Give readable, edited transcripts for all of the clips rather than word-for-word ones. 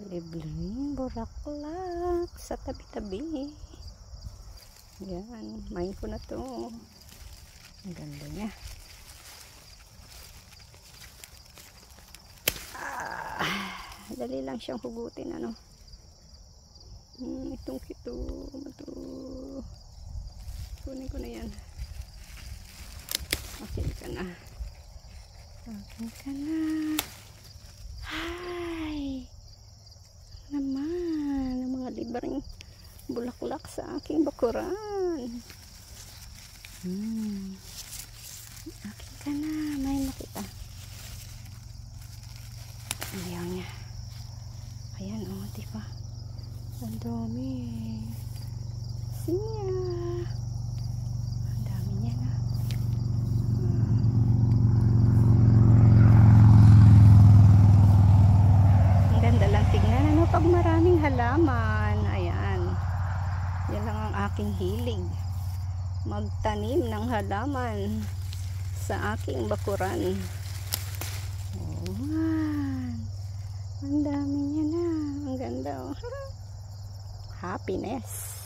Libleng bulaklak sa tabi-tabi. Yan, main ko na to. Ang ganda niya. Dali lang siyang hugutin, ano. Itong kito. Kunin ko na yan. Akin ka na. Akin ka na. Hi! Naman, ang mga libreng bulaklak sa aking bakuran. Akin ka na. May makita. Ayaw niya. Ayan, oh, diba? Ang dami. Siya. Ang dami niya na. Ang ganda lang tignan. Ano pag maraming halaman. Ayan. Yan lang ang aking hilig. Magtanim ng halaman sa aking bakuran. Ang dami niya na. Ang ganda, oh. Happiness.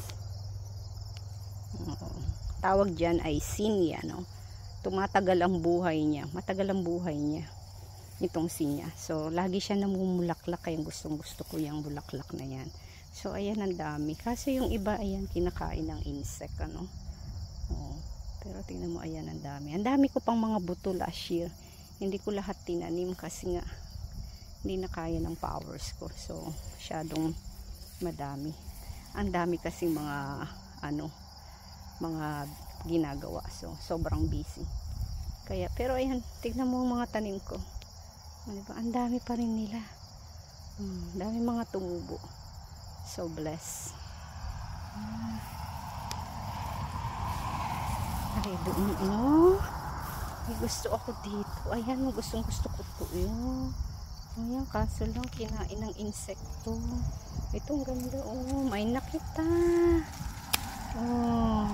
Tawag dyan ay sinya, no? Tumatagal ang buhay niya. Matagal ang buhay niya. Itong sinya. So, lagi siya namumulaklak. Kaya gustong gusto ko yung bulaklak na yan. So, ayan ang dami. Kasi yung iba, ayan, kinakain ng insect, ano? Oh. Pero tingnan mo, ayan ang dami. Ang dami ko pang mga buto last year. Hindi ko lahat tinanim kasi nga hindi na kaya ng powers ko. So, masyadong madami. Ang dami kasi mga mga ginagawa. So, sobrang busy. Kaya, pero ayan, tignan mo mga tanim ko. Diba? Ang dami pa rin nila. Dami mga tumubo. So, blessed. Ay, doon, oh. May gusto ako dito. Ayan, gusto ko to. Ayan, kaso lang kinain ng insekto. Itong ganda, oh. May nakita. Oh.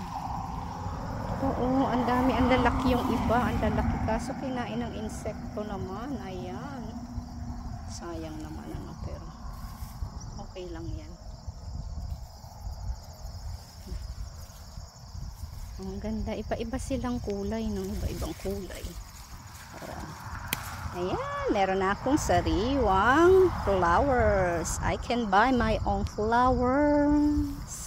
Oo, ang dami. Ang lalaki yung iba. Ang lalaki. Kaso kinain ng insekto naman. Ayan. Sayang naman, ano. Pero, okay lang yan. Ang ganda. Iba-iba silang kulay, no? Iba-ibang kulay. Oh. Ayan, meron na akong sariwang flowers. I can buy my own flowers.